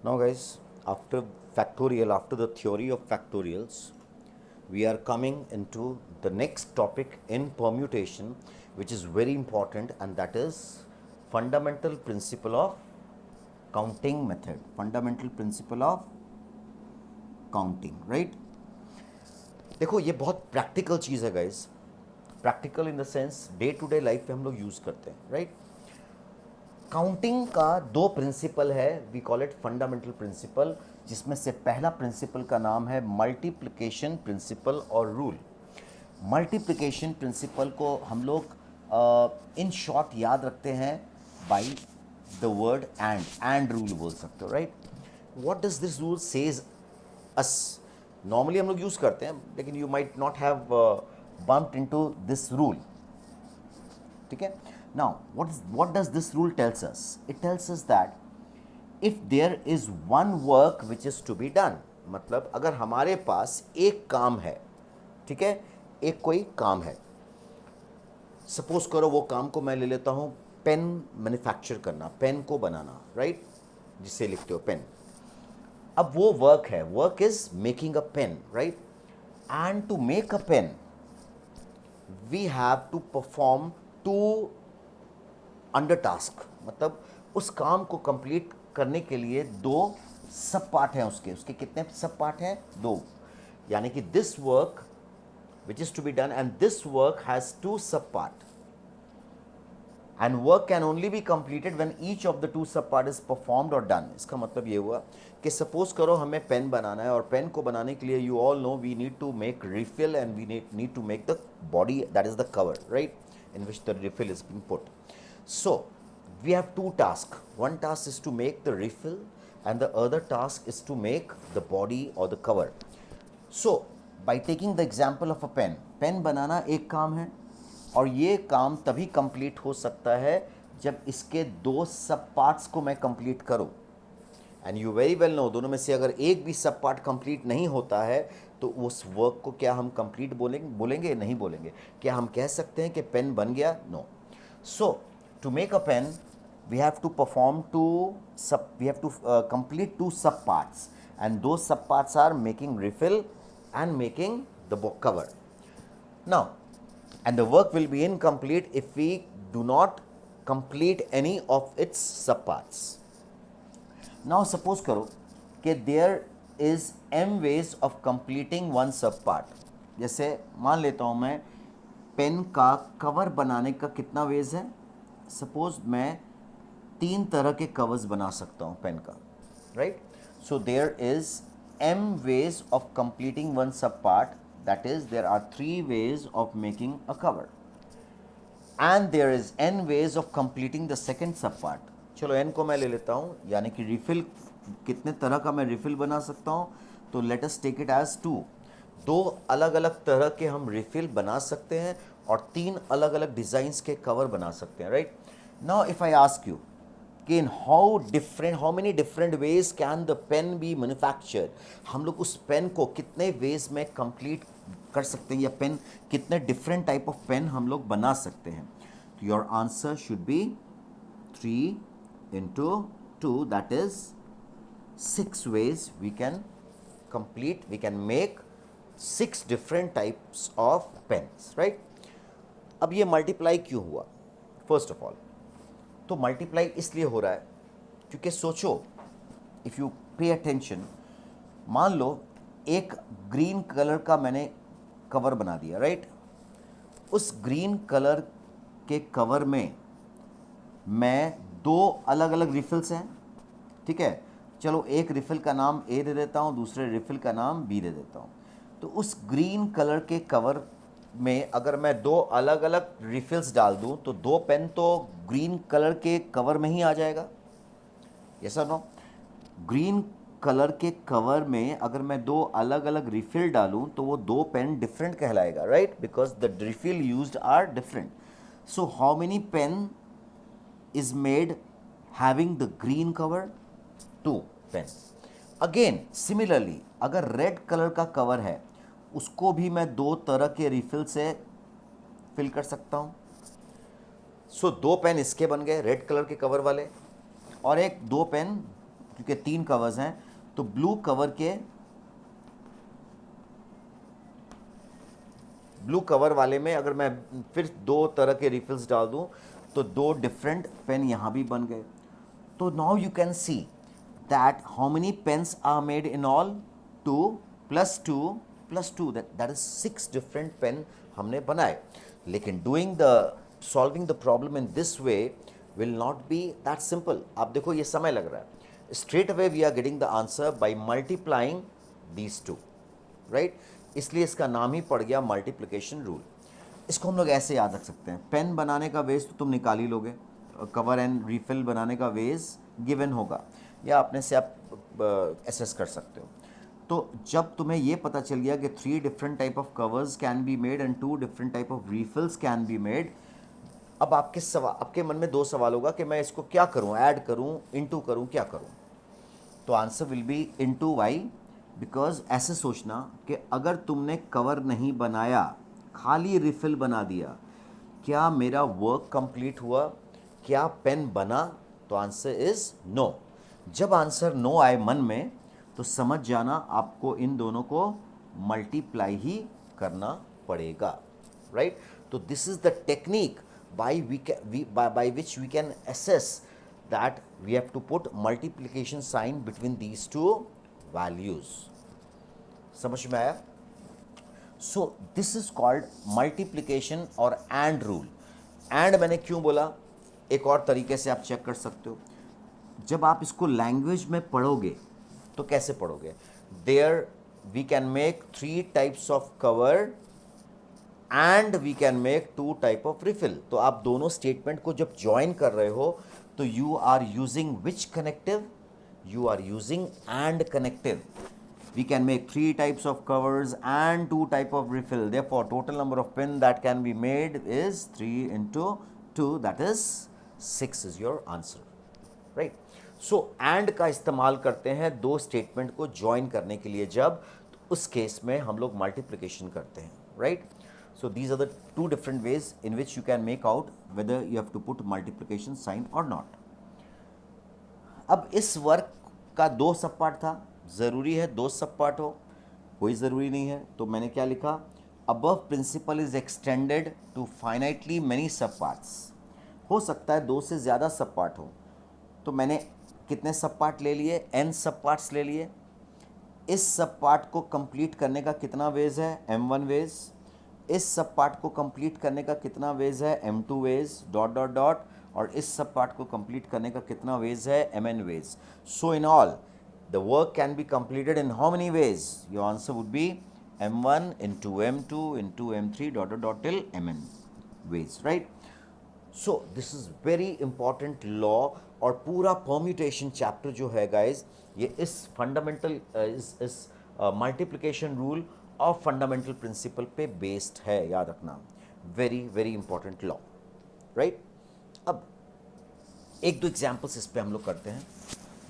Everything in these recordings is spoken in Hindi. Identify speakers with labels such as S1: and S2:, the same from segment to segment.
S1: Now guys, after factorial, after the theory of factorials, we are coming into the next topic in permutation, which is very important, and that is fundamental principle of counting method. Fundamental principle of counting, right? देखो ये बहुत प्रैक्टिकल चीज़ है guys. Practical in the sense day to day life में हम लोग यूज़ करते हैं, राइट? काउंटिंग का दो प्रिंसिपल है, we call it fundamental principle, जिसमें से पहला प्रिंसिपल का नाम है मल्टीप्लिकेशन प्रिंसिपल और रूल. मल्टीप्लिकेशन प्रिंसिपल को हम लोग इन शॉर्ट याद रखते हैं by the word and rule बोल सकते हो, right? What does this rule say us? Normally हम लोग यूज़ करते हैं, लेकिन you might not have bumped into this rule, ठीक है? Now, what does this rule tells us? It tells us that if there is one work which is to be done, मतलब अगर हमारे पास एक काम है, ठीक है, एक कोई काम है, सपोज करो वो काम को मैं ले लेता हूँ पेन मैन्युफैक्चर करना, पेन को बनाना, राइट? जिससे लिखते हो पेन. अब वो वर्क है, work is making a pen, right? And to make a pen we have to perform two under task. मतलब उस काम को कंप्लीट करने के लिए दो सब पार्ट हैं उसके कितने सब पार्ट हैं? दो. यानी कि this work which is to be done and this work has two sub part, and work can only be completed when each of the two sub part is performed और डन. इसका मतलब ये हुआ कि सपोज करो हमें पेन बनाना है, और पेन को बनाने के लिए you all know we need to make refill and we need to make the body, that is the cover, right, in which the refill is being put. So, we have two tasks. One task is to make the refill and the other task is to make the body or the cover. So, by taking the example of a pen, pen बनाना एक काम है, और ये काम तभी complete हो सकता है जब इसके दो सब parts को मैं complete करूँ. And you very well know, दोनों में से अगर एक भी सब पार्ट कंप्लीट नहीं होता है तो उस वर्क को क्या हम कंप्लीट बोलेंगे? नहीं बोलेंगे. क्या हम कह सकते हैं कि पेन बन गया? No. So to make a pen we have to perform complete two sub parts, and those sub parts are making refill and making the book cover. Now, and the work will be incomplete if we do not complete any of its sub parts. Now suppose करो कि there is m ways of completing one sub part. जैसे मान लेता हूँ मैं पेन का कवर बनाने का कितना वेज है? सपोज मैं 3 तरह के कवर्स बना सकता हूँ पेन का, right? So there is m ways of completing one sub part, that is there are 3 ways of making a cover, and there is n ways of completing the second sub part. चलो n को मैं ले लेता हूँ, यानी कि रिफिल कितने तरह का मैं रिफिल बना सकता हूँ? तो let us take it as 2. दो अलग अलग तरह के हम रिफिल बना सकते हैं और 3 अलग अलग डिज़ाइंस के कवर बना सकते हैं, right? Now if I ask you कि in how many different ways can the pen be manufactured, हम लोग उस पेन को कितने वेज में कंप्लीट कर सकते हैं, या पेन कितने डिफरेंट टाइप ऑफ पेन हम लोग बना सकते हैं? तो your answer should be 3 into 2, that is 6 ways we can make 6 different types of pens, right? अब ये मल्टीप्लाई क्यों हुआ? फर्स्ट ऑफ ऑल तो मल्टीप्लाई इसलिए हो रहा है क्योंकि सोचो, इफ़ यू पे अटेंशन, मान लो एक ग्रीन कलर का मैंने कवर बना दिया, राइट? उस ग्रीन कलर के कवर में मैं 2 अलग अलग रिफिल्स हैं, ठीक है? चलो एक रिफिल का नाम ए दे देता हूँ, दूसरे रिफिल का नाम बी दे देता हूँ. तो उस ग्रीन कलर के कवर में अगर मैं 2 अलग अलग रिफिल्स डाल दूं तो 2 पेन तो ग्रीन कलर के कवर में ही आ जाएगा. यस और नो? ग्रीन कलर के कवर में अगर मैं 2 अलग अलग रिफिल डालूं तो वो 2 पेन डिफरेंट कहलाएगा, right? Because the refill used are different. So how many pen is made having the green cover? 2 pen. Again similarly अगर रेड कलर का कवर है उसको भी मैं 2 तरह के रिफिल से फिल कर सकता हूँ. सो 2 पेन इसके बन गए रेड कलर के कवर वाले, और एक 2 पेन क्योंकि 3 कवर्स हैं, तो ब्लू कवर वाले में अगर मैं फिर 2 तरह के रिफिल्स डाल दूं तो 2 डिफरेंट पेन यहां भी बन गए. तो now you can see that how many pens are made in all, 2 + 2 + 2, that is 6 different pen हमने बनाए. लेकिन solving the problem in this way will not be that simple. आप देखो ये समय लग रहा है. Straight away we are getting the answer by multiplying these 2, right. इसलिए इसका नाम ही पड़ गया मल्टीप्लिकेशन रूल. इसको हम लोग ऐसे याद रख सकते हैं, पेन बनाने का वेस्ट तो तुम निकाल ही लोगे, कवर एंड रिफिल बनाने का वेस्ट गिवन होगा, या अपने से आप एसेस कर सकते हो. तो जब तुम्हें ये पता चल गया कि 3 different type of covers can be made and 2 different type of refills can be made, अब आपके मन में 2 सवाल होगा कि मैं इसको क्या करूं, ऐड करूं, इनटू करूं, क्या करूं. तो answer will be into Y, because ऐसे सोचना कि अगर तुमने कवर नहीं बनाया, खाली रिफिल बना दिया, क्या मेरा वर्क कंप्लीट हुआ, क्या पेन बना? तो आंसर इज नो. जब आंसर नो आए मन में तो समझ जाना आपको इन दोनों को मल्टीप्लाई ही करना पड़ेगा, राइट. तो this is the technique by which we can assess that we have to put multiplication sign between these 2 values. समझ में आया? So this is called multiplication और and rule. and मैंने क्यों बोला, एक और तरीके से आप चेक कर सकते हो. जब आप इसको लैंग्वेज में पढ़ोगे तो कैसे पढ़ोगे? There we can make 3 types of cover and we can make 2 type of refill. तो आप दोनों स्टेटमेंट को जब ज्वाइन कर रहे हो तो you are using which connective? You are using and connective. We can make 3 types of covers and 2 type of refill. Therefore, total number of pen that can be made is 3 into 2, that is 6 is your answer, right? So and का इस्तेमाल करते हैं 2 स्टेटमेंट को ज्वाइन करने के लिए, जब तो उस केस में हम लोग मल्टीप्लिकेशन करते हैं, right? So these are the 2 different ways in which you can make out whether you have to put multiplication sign or not. अब इस वर्क का 2 सब पार्ट था, ज़रूरी है 2 सब पार्ट हो? कोई ज़रूरी नहीं है. तो मैंने क्या लिखा, above principle is extended to finitely many सब पार्ट्स. हो सकता है 2 से ज़्यादा सब पार्ट हो. तो मैंने कितने सब पार्ट ले लिए? n सब पार्ट्स ले लिए. इस सब पार्ट को कंप्लीट करने का कितना वेज है? m1 veg. इस सब पार्ट को कंप्लीट करने का कितना वेज है? m2 veg dot dot dot. और इस सब पार्ट को कंप्लीट करने का कितना वेज है? mn ways. So in all the work can be completed in how many ways? Your answer would be m1 into m2 into m3 dot dot dot till mn ways, right. So this is very important law. और पूरा परम्यूटेशन चैप्टर जो है गाइज, ये इस फंडामेंटल इस मल्टीप्लिकेशन रूल और फंडामेंटल प्रिंसिपल पे बेस्ड है, याद रखना. Very very important law, right. अब 1-2 एग्जाम्पल्स इस पे हम लोग करते हैं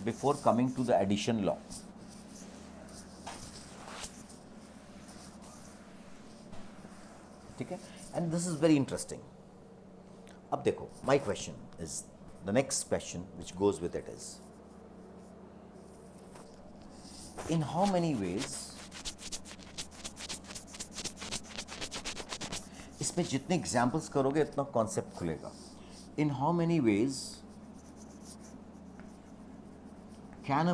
S1: before coming to the addition law. ठीक है, and this is very interesting. अब देखो, my question is the next question which goes with it is, in how many ways, इसमें जितने एग्जाम्पल्स करोगे इतना कॉन्सेप्ट खुलेगा. In how many ways can a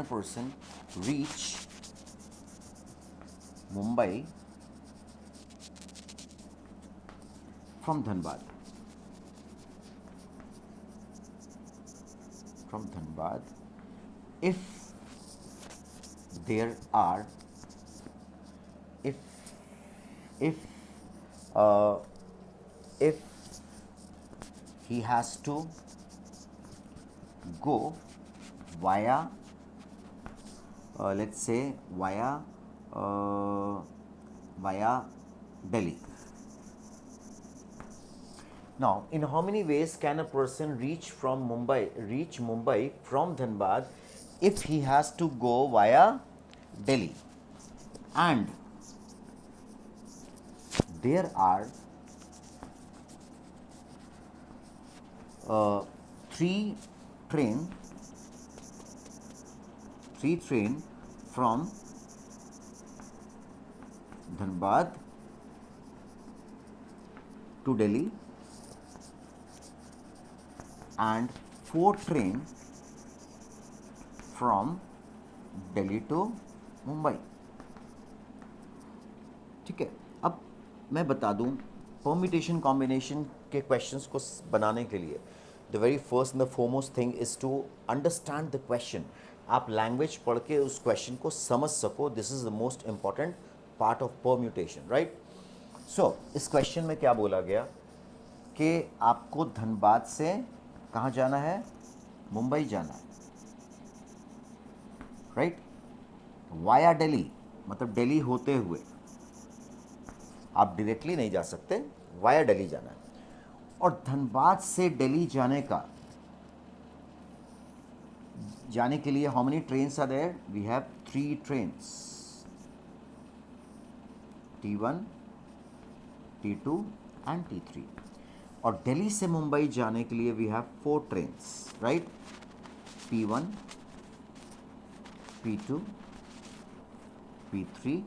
S1: person reach Mumbai from Dhanbad? if there are if he has to go via let's say via Delhi. Now, in how many ways can a person reach Mumbai from Dhanbad if he has to go via Delhi? And there are three train from Dhanbad to Delhi and 4 train from Delhi to Mumbai. ठीक है, अब मैं बता दूं परम्यूटेशन कॉम्बिनेशन के क्वेश्चंस को बनाने के लिए the very first and the foremost thing is to understand the question. आप लैंग्वेज पढ़ के उस क्वेश्चन को समझ सको. This is the most important part of permutation, right. So इस क्वेश्चन में क्या बोला गया कि आपको धनबाद से कहाँ जाना है, मुंबई जाना है, राइट. वाया दिल्ली मतलब दिल्ली होते हुए, आप डायरेक्टली नहीं जा सकते, वाया दिल्ली जाना है. और धनबाद से दिल्ली जाने के लिए how many trains are there, we have 3 trains, T1, T2 and T3. और दिल्ली से मुंबई जाने के लिए we have 4 trains, right. P1, P2, P3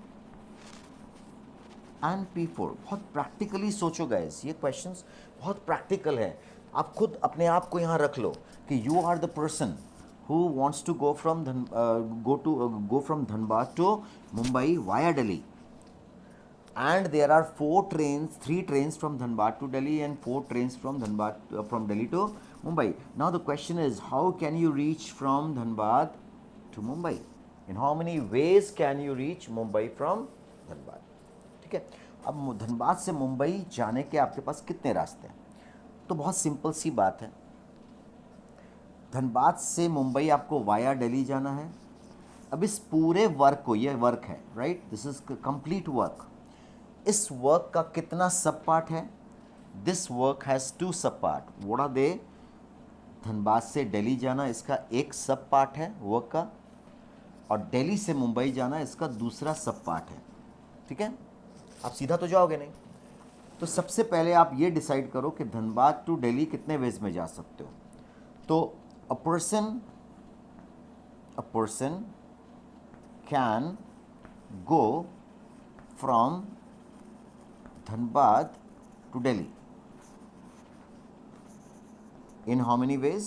S1: and P4. बहुत प्रैक्टिकली सोचो गाइस, ये क्वेश्चंस बहुत प्रैक्टिकल है. आप खुद अपने आप को यहाँ रख लो कि you are the person who wants to go from Dhanbad to Mumbai via Delhi. And there are 3 trains from Dhanbad to Delhi and 4 trains from Delhi to Mumbai. Now the question is, how can you reach from Dhanbad to Mumbai? In how many ways can you reach Mumbai from Dhanbad? ठीक है, अब धनबाद से मुंबई जाने के आपके पास कितने रास्ते हैं? तो बहुत सिंपल सी बात है. धनबाद से मुंबई आपको वाया दिल्ली जाना है. अब इस पूरे वर्क को, ये वर्क है, right, this is complete work. इस वर्क का कितना सब पार्ट है? This work has 2 sub part. What are they? Dhanbad से दिल्ली जाना इसका एक सब पार्ट है वर्क का, और दिल्ली से मुंबई जाना इसका दूसरा सब पार्ट है. ठीक है, आप सीधा तो जाओगे नहीं. तो सबसे पहले आप ये डिसाइड करो कि धनबाद टू दिल्ली कितने वेज में जा सकते हो. तो अ person can go from Dhanbad to Delhi in how many ways?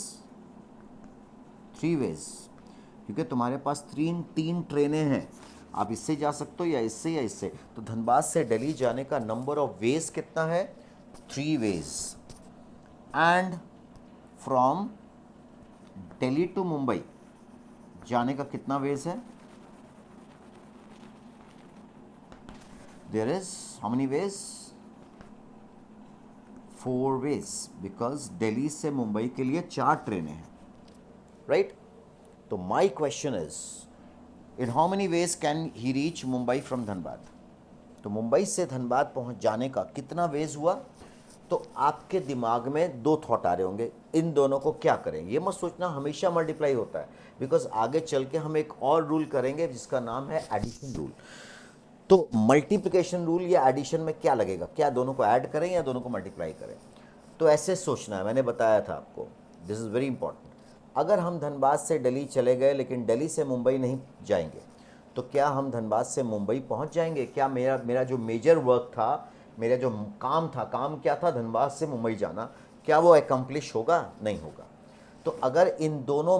S1: 3 ways. क्योंकि तुम्हारे पास 3 ट्रेनें हैं, आप इससे जा सकते हो या इससे या इससे. तो धनबाद से दिल्ली जाने का नंबर ऑफ वेज कितना है? 3 ways. And from Delhi to Mumbai जाने का कितना वेज है? There is how many ways? 4 ways, because Delhi से मुंबई के लिए 4 ट्रेनें हैं, राइट. तो my question is, in how many ways can he reach Mumbai from Dhanbad? तो मुंबई से धनबाद पहुंच जाने का कितना वेज हुआ? तो आपके दिमाग में 2 थॉट आ रहे होंगे, इन दोनों को क्या करें. ये मत सोचना हमेशा मल्टीप्लाई होता है, बिकॉज आगे चल के हम एक और रूल करेंगे जिसका नाम है एडिशन रूल. तो मल्टीप्लिकेशन रूल या एडिशन में क्या लगेगा, क्या दोनों को ऐड करें या दोनों को मल्टीप्लाई करें? तो ऐसे सोचना है, मैंने बताया था आपको, दिस इज़ वेरी इंपॉर्टेंट. अगर हम धनबाद से दिल्ली चले गए लेकिन दिल्ली से मुंबई नहीं जाएंगे, तो क्या हम धनबाद से मुंबई पहुंच जाएंगे? क्या मेरा जो मेजर वर्क था, मेरा जो काम था, काम क्या था? धनबाद से मुंबई जाना. क्या वो एकम्प्लिश होगा? नहीं होगा. तो अगर इन दोनों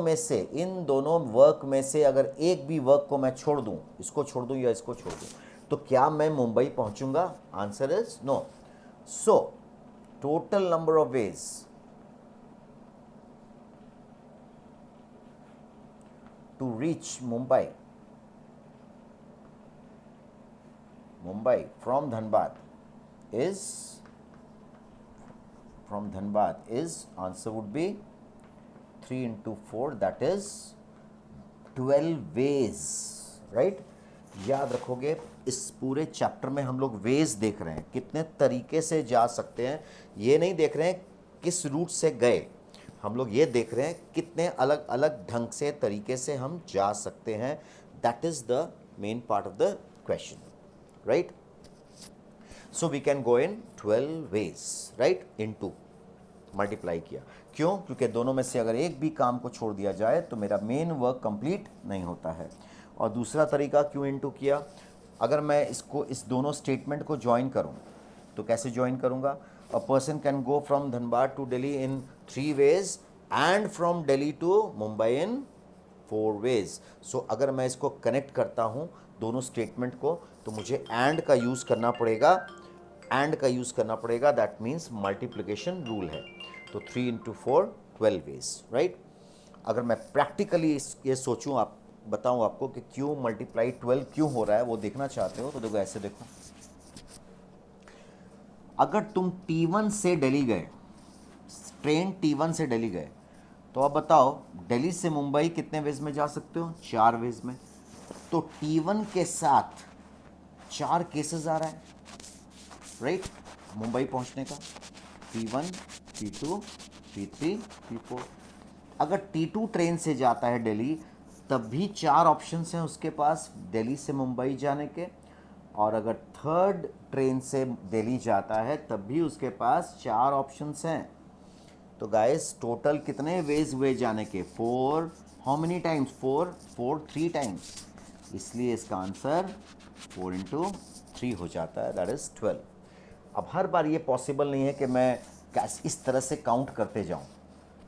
S1: वर्क में से अगर एक भी वर्क को मैं छोड़ दूं, इसको छोड़ दूं या इसको छोड़ दूं, तो क्या मैं मुंबई पहुंचूंगा? Answer is no. So total number of ways to reach Mumbai from Dhanbad is answer would be 3 into 4, that is 12 ways, right. याद रखोगे, इस पूरे चैप्टर में हम लोग वेज देख रहे हैं, कितने तरीके से जा सकते हैं. ये नहीं देख रहे हैं किस रूट से गए, हम लोग ये देख रहे हैं कितने अलग अलग ढंग से, तरीके से हम जा सकते हैं. That is the main part of the question, right. So we can go in 12 ways, right, into multiply किया। क्यों? क्योंकि दोनों में से अगर एक भी काम को छोड़ दिया जाए तो मेरा मेन वर्क कंप्लीट नहीं होता है। और दूसरा तरीका क्यों इनटू किया, अगर मैं इसको इस दोनों स्टेटमेंट को ज्वाइन करूं तो कैसे ज्वाइन करूंगा? A person can go from Dhanbad to Delhi in 3 ways and from Delhi to Mumbai in 4 ways. So अगर मैं इसको कनेक्ट करता हूं दोनों स्टेटमेंट को तो मुझे एंड का यूज़ करना पड़ेगा, एंड का यूज़ करना पड़ेगा, दैट मीन्स मल्टीप्लिकेशन रूल है। तो 3 इंटू 4 12 वेज, राइट। अगर मैं प्रैक्टिकली ये सोचूं, आप बताऊं आपको कि क्यों मल्टीप्लाई 12 क्यों हो रहा है, वो देखना चाहते हो तो देखो ऐसे देखो। अगर तुम T1 से दिल्ली गए, ट्रेन T1 से दिल्ली गए, तो अब बताओ दिल्ली से मुंबई कितने वेज में जा सकते हो? 4 वेज में। तो T1 के साथ 4 केसेस आ रहा है, राइट, मुंबई पहुंचने का। T1, T2, T3, T4। अगर T2 ट्रेन से जाता है दिल्ली तब भी 4 ऑप्शंस हैं उसके पास दिल्ली से मुंबई जाने के, और अगर थर्ड ट्रेन से दिल्ली जाता है तब भी उसके पास 4 ऑप्शंस हैं। तो गाइस टोटल कितने वेज हुए जाने के? 4। How many times? 4 3 टाइम्स, इसलिए इसका आंसर 4 इंटू 3 हो जाता है, दैट इज 12। अब हर बार ये पॉसिबल नहीं है कि मैं इस तरह से काउंट करते जाऊं,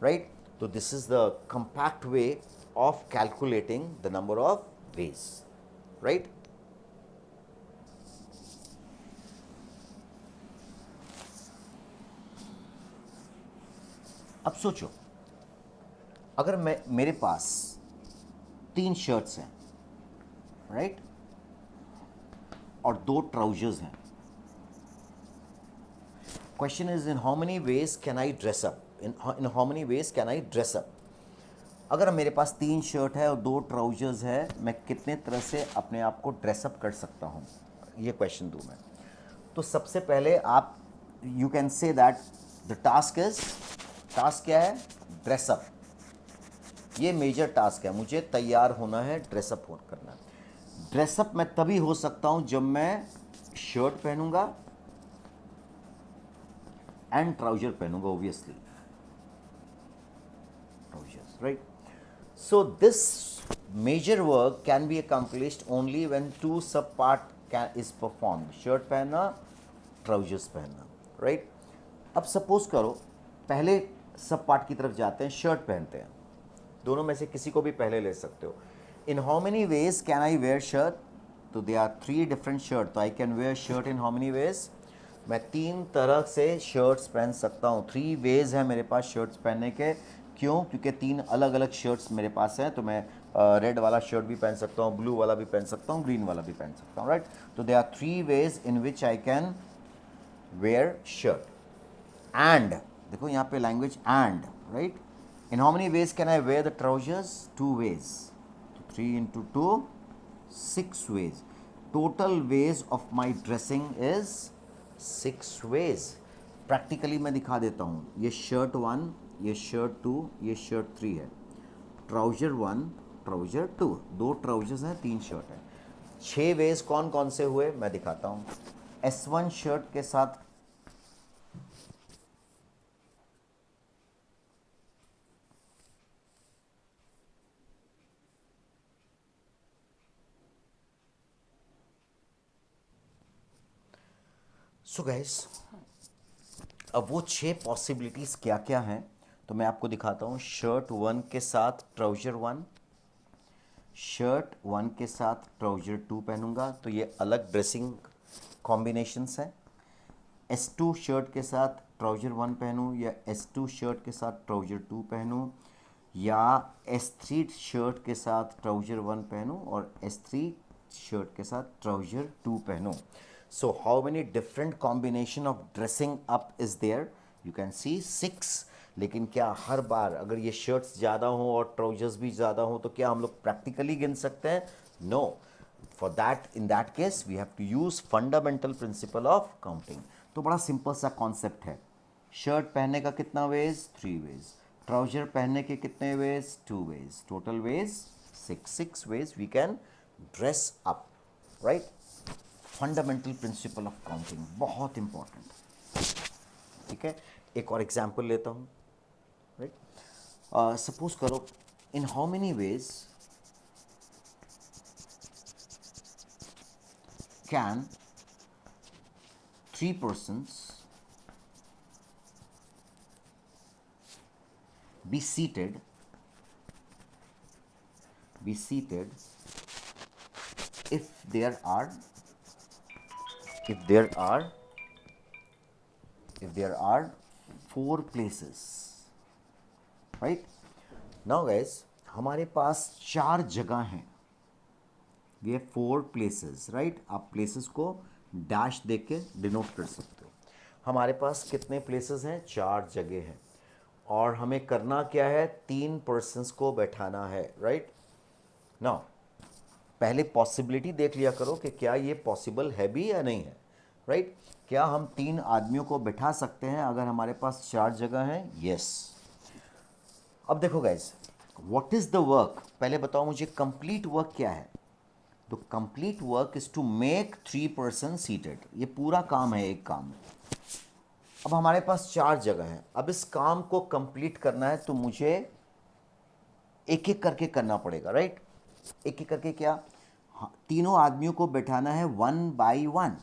S1: राइट। तो this is the compact way of calculating the number of veg, right. अब सोचो, अगर मेरे पास 3 शर्ट्स हैं, राइट, और 2 ट्राउजर्स हैं। Question is in how many ways can I dress up, in how many ways can I dress up. अगर मेरे पास 3 शर्ट है और 2 ट्राउजर्स है, मैं कितने तरह से अपने आप को ड्रेसअप कर सकता हूँ, ये क्वेश्चन दूँ मैं। तो सबसे पहले आप you can say that the task क्या है? ड्रेसअप। ये मेजर टास्क है, मुझे तैयार होना है, ड्रेसअप करना है। ड्रेसअप मैं तभी हो सकता हूं जब मैं शर्ट पहनूंगा एंड ट्राउजर पहनूंगा, obviously trousers, right. So this major work can be accomplished only when 2 sub part can is perform, shirt पहनना, ट्राउजर्स पहनना, राइट। अब सपोज करो पहले सब पार्ट की तरफ जाते हैं, शर्ट पहनते हैं, दोनों में से किसी को भी पहले ले सकते हो। In how many ways can I wear shirt? तो दे आर 3 डिफरेंट शर्ट, तो I can wear shirt in how many ways? मैं 3 तरह से शर्ट्स पहन सकता हूँ। 3 वेज है मेरे पास शर्ट्स पहनने के। क्यों? क्योंकि 3 अलग अलग शर्ट्स मेरे पास हैं, तो मैं रेड वाला शर्ट भी पहन सकता हूँ, ब्लू वाला भी पहन सकता हूँ, ग्रीन वाला भी पहन सकता हूँ, राइट। तो they are 3 ways in which I can wear shirt. And देखो यहाँ पे language and, right. In how many ways can I wear the trousers? 2 ways. So 3 into 2, 6 ways. Total ways of my dressing is 6 ways. Practically मैं दिखा देता हूँ, ये शर्ट 1, ये शर्ट 2, ये शर्ट 3 है, ट्राउजर 1, ट्राउजर 2, 2 ट्राउजर्स हैं, 3 शर्ट है। 6 वेज कौन कौन से हुए मैं दिखाता हूँ। S1 शर्ट के साथ सो गाइस, अब वो 6 पॉसिबिलिटीज़ क्या क्या हैं तो मैं आपको दिखाता हूँ। शर्ट 1 के साथ ट्राउजर 1, शर्ट 1 के साथ ट्राउजर 2 पहनूंगा, तो ये अलग ड्रेसिंग कॉम्बिनेशंस हैं। S2 शर्ट के साथ ट्राउजर 1 पहनूं, या S2 शर्ट के साथ ट्राउजर 2 पहनूं, या S3 शर्ट के साथ ट्राउजर 1 पहनूं और S3 शर्ट के साथ trouser 2 पहनूं। So how many different combination of dressing up is there? You can see 6। लेकिन क्या हर बार अगर ये शर्ट्स ज़्यादा हों और ट्राउजर्स भी ज़्यादा हों तो क्या हम लोग प्रैक्टिकली गिन सकते हैं? No. For that, in that case we have to use fundamental principle of counting. तो बड़ा सिंपल सा कॉन्सेप्ट है। शर्ट पहनने का कितना वेज? 3 वेज। ट्राउजर पहनने के कितने ways? 2 ways. Total ways 6 ways we can dress up, right. Fundamental principle of counting बहुत इंपॉर्टेंट, ठीक है। एक और एग्जाम्पल लेता हूँ, राइट. सपोज करो, इन how many ways can 3 persons be seated if there are if there are 4 places, right. Now guys, हमारे पास 4 जगह हैं. We have 4 places, right. आप places को डैश दे के डिनोट कर सकते हो. हमारे पास कितने places हैं? 4 जगह हैं. और हमें करना क्या है? 3 persons को बैठाना है, राइट. नाउ पहले पॉसिबिलिटी देख लिया करो कि क्या ये पॉसिबल है भी या नहीं है, राइट. क्या हम 3 आदमियों को बैठा सकते हैं अगर हमारे पास 4 जगह हैं? यस. अब देखो guys, what is the work. पहले बताओ मुझे कंप्लीट वर्क क्या है. तो complete work is to make 3 persons seated. ये पूरा काम है, एक काम. अब हमारे पास 4 जगह हैं. अब इस काम को कंप्लीट करना है तो मुझे एक एक करके करना पड़ेगा, राइट. एक एक करके क्या? हाँ, तीनों आदमियों को बैठाना है 1 by 1.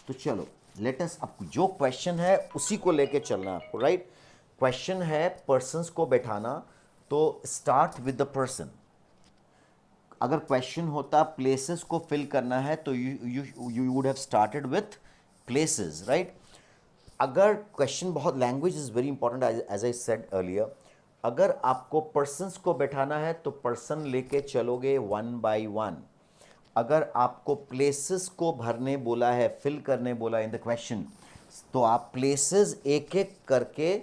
S1: तो चलो लेट अस, अब जो क्वेश्चन है उसी को लेके चलना है आपको, राइट. क्वेश्चन है पर्सन्स को बैठाना, तो स्टार्ट विद द पर्सन. अगर क्वेश्चन होता प्लेसेस को फिल करना है तो you would have started with places, right. अगर क्वेश्चन बहुत, language is very important as I said earlier. अगर आपको पर्सन्स को बैठाना है तो पर्सन लेके चलोगे 1 by 1. अगर आपको प्लेसेस को भरने बोला है, फिल करने बोला इन द क्वेश्चन, तो आप प्लेसेस एक एक करके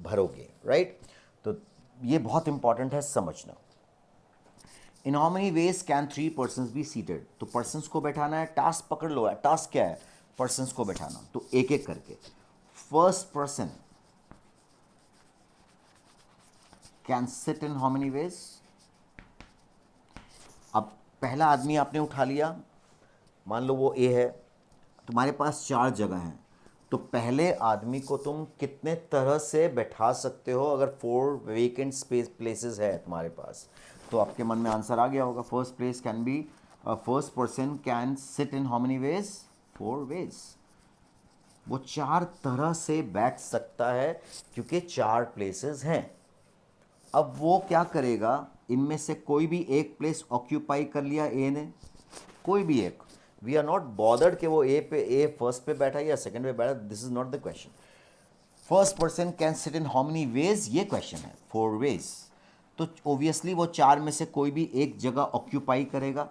S1: भरोगे, राइट. तो ये बहुत इंपॉर्टेंट है समझना. इन how many ways can 3 persons be seated. तो पर्सन्स को बैठाना है. टास्क पकड़ लो. टास्क क्या है? पर्सन्स को बैठाना. तो एक एक करके. First person can sit in how many ways. अब पहला आदमी आपने उठा लिया, मान लो वो ए है. तुम्हारे पास 4 जगह हैं, तो पहले आदमी को तुम कितने तरह से बैठा सकते हो अगर 4 वेकेंट स्पेस प्लेसेस है तुम्हारे पास. तो आपके मन में आंसर आ गया होगा. First place can be, first person can sit in how many ways? 4 ways. वो 4 तरह से बैठ सकता है क्योंकि 4 प्लेसेस हैं. अब वो क्या करेगा? इनमें से कोई भी एक प्लेस ऑक्यूपाई कर लिया ए ने, कोई भी एक. वी आर नॉट बॉदर्ड कि वो ए फर्स्ट पे बैठा या सेकंड पे बैठा. This is not the question. First person can sit in how many veg, ये क्वेश्चन है. 4 वेज. तो ओबियसली वो 4 में से कोई भी एक जगह ऑक्यूपाई करेगा.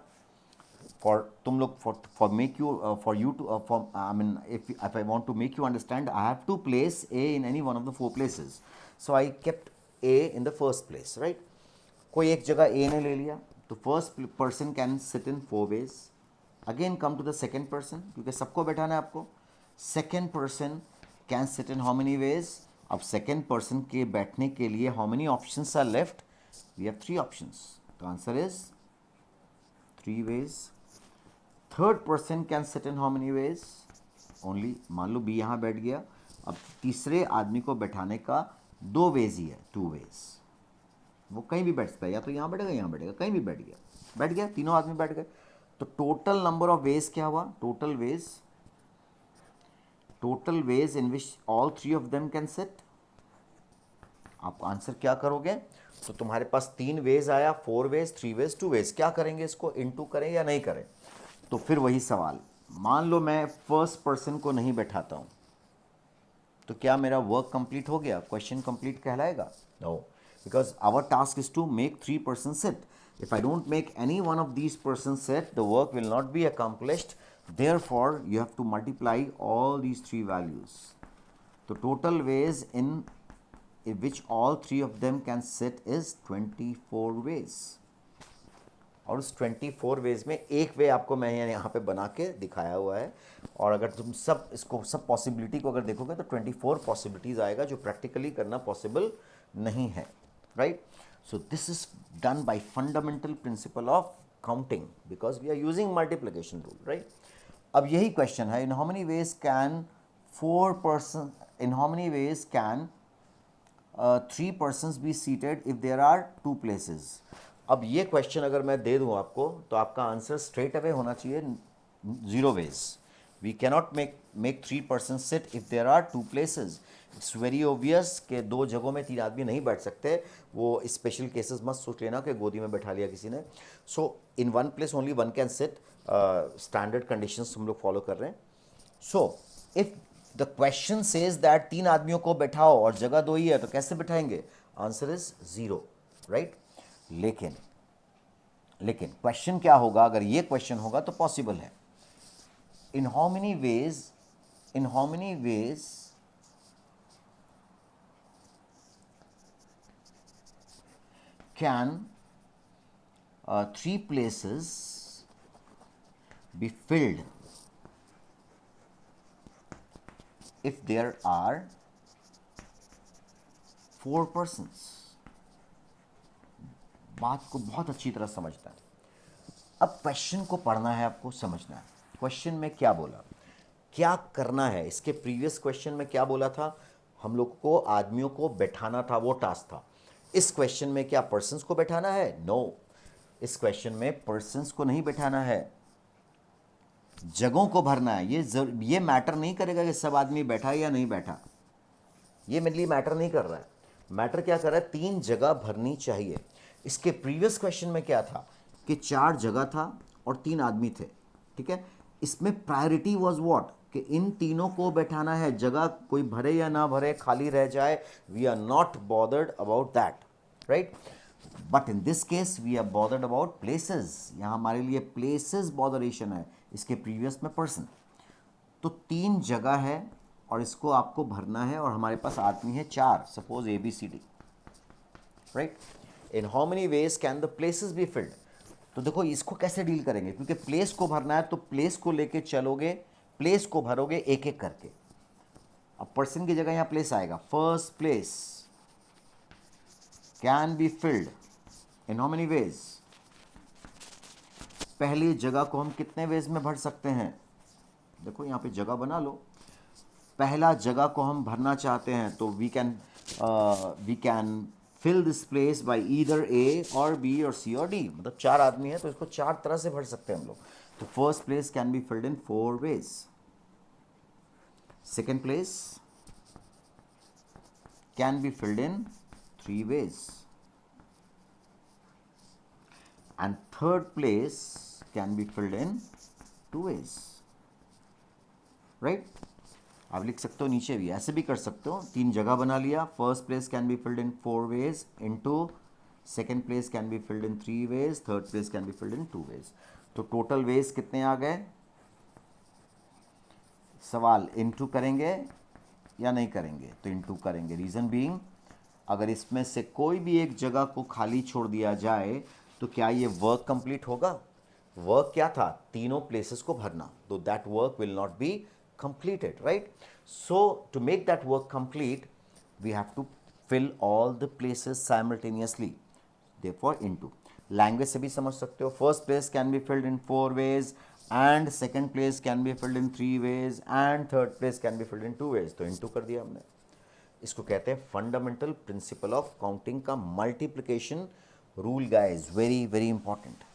S1: फॉर तुम लोग, for make you, for you to, for I mean if I want to make you understand, I have to place A in any one of the 4 places. So I kept A in the first place, right. कोई एक जगह ए ने ले लिया, तो first person can sit in 4 ways. Again come to the second person, क्योंकि सबको बैठाना है आपको. Second person can sit in how many ways. अब सेकेंड पर्सन के बैठने के लिए how many options are left? We have 3 options. तो answer is 3 ways. Third person can sit in how many ways? Only, मान लो बी यहाँ बैठ गया. अब तीसरे आदमी को बैठाने का 2 वेज ही है, 2 वेज. वो कहीं भी बैठ सकता है, या तो यहाँ बैठेगा, यहाँ बैठेगा, कहीं भी बैठ गया. तीनों आदमी बैठ गए. तो टोटल नंबर ऑफ वेज क्या हुआ? Total veg in which all 3 of them can sit. आप आंसर क्या करोगे? तो तुम्हारे पास 3 वेज आया, 4 वेज, 3 वेज, 2 वेज. क्या करेंगे? इसको इनटू करें या नहीं करें? तो फिर वही सवाल, मान लो मैं फर्स्ट पर्सन को नहीं बैठाता हूं, तो क्या मेरा वर्क कंप्लीट हो गया? क्वेश्चन कंप्लीट कहलाएगा? No, because our task is to make 3 persons sit. If I don't make any one of these persons sit, the work will not be accomplished. Therefore, you have to multiply all these 3 values. The total ways in which all 3 of them can sit is 24 ways. और उस 24 वेज में एक वे आपको मैं यहाँ पे बना के दिखाया हुआ है. और अगर तुम सब पॉसिबिलिटी को अगर देखोगे तो 24 पॉसिबिलिटीज़ आएगा जो प्रैक्टिकली करना पॉसिबल नहीं है, right. So this is done by fundamental principle of counting because we are using multiplication rule, right. अब यही क्वेश्चन है, in how many ways can 4 person in how many ways can three persons be seated if there are two places? अब ये क्वेश्चन अगर मैं दे दूं आपको तो आपका आंसर स्ट्रेट अवे होना चाहिए zero ways. We cannot make three person sit if there are two places. It's very obvious कि दो जगहों में तीन आदमी नहीं बैठ सकते. वो स्पेशल केसेस मत सोच लेना कि गोदी में बैठा लिया किसी ने. So in one place only one can sit. Standard conditions हम लोग फॉलो कर रहे हैं. So if the question says that तीन आदमियों को बैठाओ और जगह दो ही है तो कैसे बैठाएंगे? Answer is zero, right. लेकिन क्वेश्चन क्या होगा? अगर ये क्वेश्चन होगा तो पॉसिबल है. In how many ways can three places be filled if there are four persons? बात को बहुत अच्छी तरह समझना है. अब क्वेश्चन को पढ़ना है, आपको समझना है. क्वेश्चन में क्या बोला, क्या करना है. इसके प्रीवियस क्वेश्चन में क्या बोला था? हम लोग को आदमियों को बैठाना था, वो टास्क था. इस क्वेश्चन में क्या पर्सन्स को बैठाना है? नो. इस क्वेश्चन में पर्सन्स को नहीं बैठाना है, जगहों को भरना है. ये मैटर नहीं करेगा कि सब आदमी बैठा है या नहीं बैठा. ये मेरे लिए मैटर नहीं कर रहा है. मैटर क्या कर रहा है? तीन जगह भरनी चाहिए. इसके प्रीवियस क्वेश्चन में क्या था कि चार जगह था और तीन आदमी थे, ठीक है. इसमें प्रायोरिटी वाज व्हाट, कि इन तीनों को बैठाना है. जगह कोई भरे या ना भरे, खाली रह जाए, we are not bothered about that, right. But in this case we are bothered about places. यहाँ हमारे लिए प्लेसेस बॉदरेशन है. इसके प्रीवियस में पर्सन. तो तीन जगह है और इसको आपको भरना है और हमारे पास आदमी है चार, suppose A B C D, right. In how many ways can the places be filled? तो देखो इसको कैसे डील करेंगे, क्योंकि प्लेस को भरना है तो प्लेस को लेके चलोगे, प्लेस को भरोगे एक एक करके. अब पर्सन की जगह यहाँ प्लेस आएगा. First place can be filled in how many veg? पहली जगह को हम कितने वेज में भर सकते हैं? देखो यहाँ पे जगह बना लो. पहला जगह को हम भरना चाहते हैं तो we can fill this place by either A और बी और सी और डी. मतलब चार आदमी है तो इसको चार तरह से भर सकते हैं हम लोग. तो first place can be filled in four veg. Second place can be filled in three veg. And third place can be filled in two ways, right? आप लिख सकते हो नीचे भी, ऐसे भी कर सकते हो. तीन जगह बना लिया. First place can be filled in four ways into second place can be filled in three ways, third place can be filled in two ways. तो टोटल वेज कितने आ गए? सवाल इनटू करेंगे या नहीं करेंगे? तो इनटू करेंगे. रीजन बीइंग, अगर इसमें से कोई भी एक जगह को खाली छोड़ दिया जाए तो क्या ये वर्क कंप्लीट होगा? वर्क क्या था? तीनों प्लेसेस को भरना. तो that work will not B completed, right? So to make that work complete, we have to fill all the places simultaneously. Therefore into. Language से भी समझ सकते हो. First place can be filled in four ways and second place can be filled in three ways and third place can be filled in two ways. तो into कर दिया हमने. इसको कहते हैं फंडामेंटल प्रिंसिपल ऑफ काउंटिंग का multiplication rule. Guys very very important.